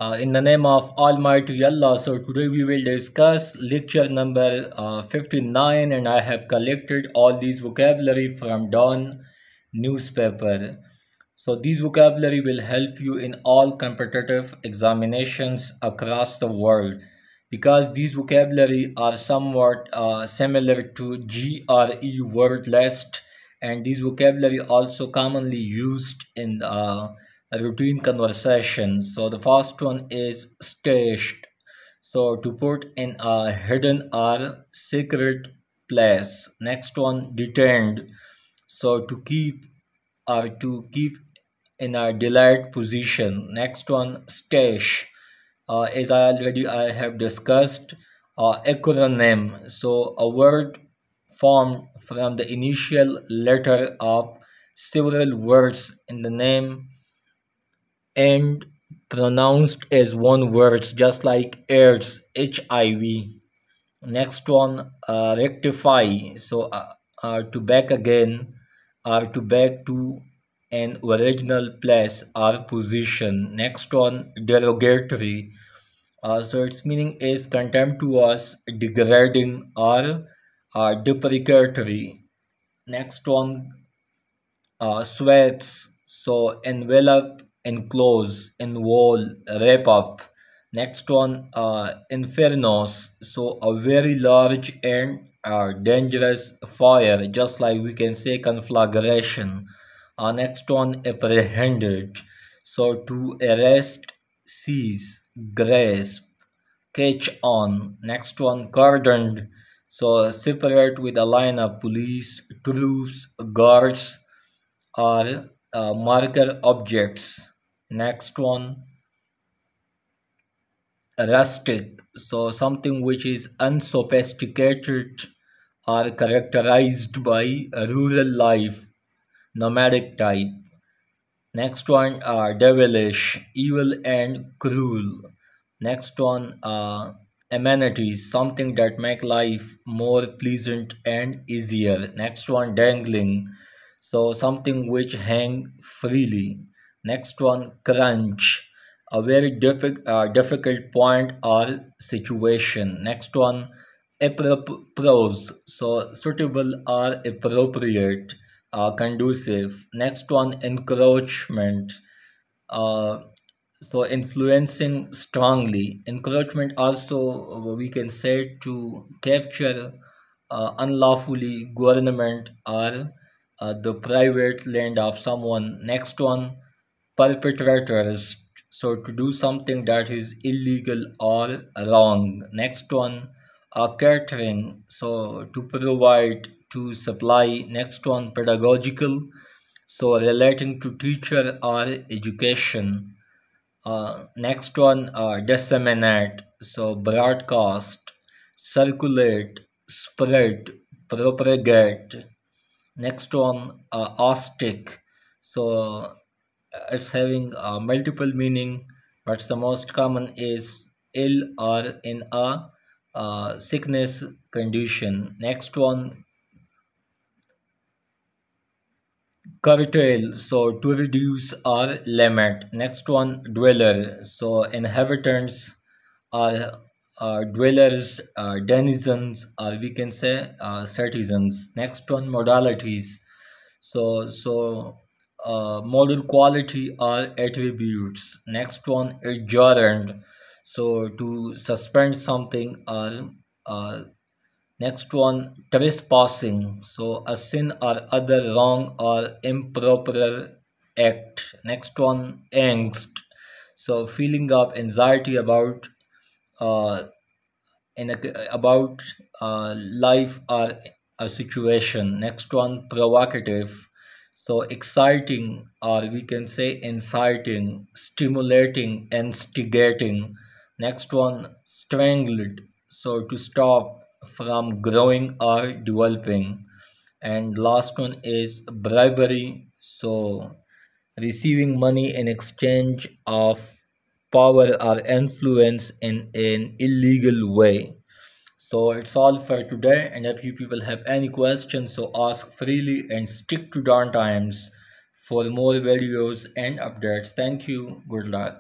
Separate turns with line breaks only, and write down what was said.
In the name of Almighty Allah, so today we will discuss lecture number 59, and I have collected all these vocabulary from Dawn newspaper. So these vocabulary will help you in all competitive examinations across the world, because these vocabulary are somewhat similar to GRE word list, and these vocabulary also commonly used in a routine conversation. So the first one is stashed. So to put in a hidden or secret place. Next one, detained. So to keep in a delayed position. Next one, stash. As I have discussed, acronym. So a word formed from the initial letter of several words in the name and pronounced as one word, just like AIDS, HIV. Next one, rectify. So to back again, or to back to an original place or position. Next one, derogatory. So its meaning is contemptuous, degrading, or deprecatory. Next one, sweats. So envelop, enclose, involve, wrap up. Next one, infernos. So a very large and dangerous fire, just like we can say conflagration. Next one, apprehended. So to arrest, seize, grasp, catch on. Next one, cordoned. So separate with a line of police, troops, guards, or marker objects. Next one, rustic. So something which is unsophisticated or characterized by a rural life, nomadic type. Next one, devilish, evil and cruel. Next one, amenities, something that make life more pleasant and easier. Next one, dangling. So something which hang freely. Next one, crunch, a very difficult point or situation. Next one, prose, so suitable or appropriate, conducive. Next one, encroachment, uh, so influencing strongly. Encroachment also we can say to capture unlawfully government or the private land of someone. Next one, perpetrators, so to do something that is illegal or wrong. Next one, catering, so to provide, to supply. Next one, pedagogical, so relating to teacher or education. Next one, disseminate, so broadcast, circulate, spread, propagate. Next one, austic, so it's having multiple meaning, but the most common is ill or in a sickness condition. Next one, curtail, so to reduce or limit. Next one, dweller, so inhabitants or dwellers, denizens, or we can say citizens. Next one, modalities, so model quality or attributes. Next one, adjourned, so to suspend something or next one, trespassing, so a sin or other wrong or improper act. Next one, angst, so feeling of anxiety about uh, about life or a situation. Next one, provocative, so exciting, or we can say inciting, stimulating, instigating. Next one, strangled, so to stop from growing or developing. And last one is bribery, so receiving money in exchange of power or influence in an illegal way. So it's all for today, and if you people have any questions, so ask freely and stick to Dawn Times for more videos and updates. Thank you. Good luck.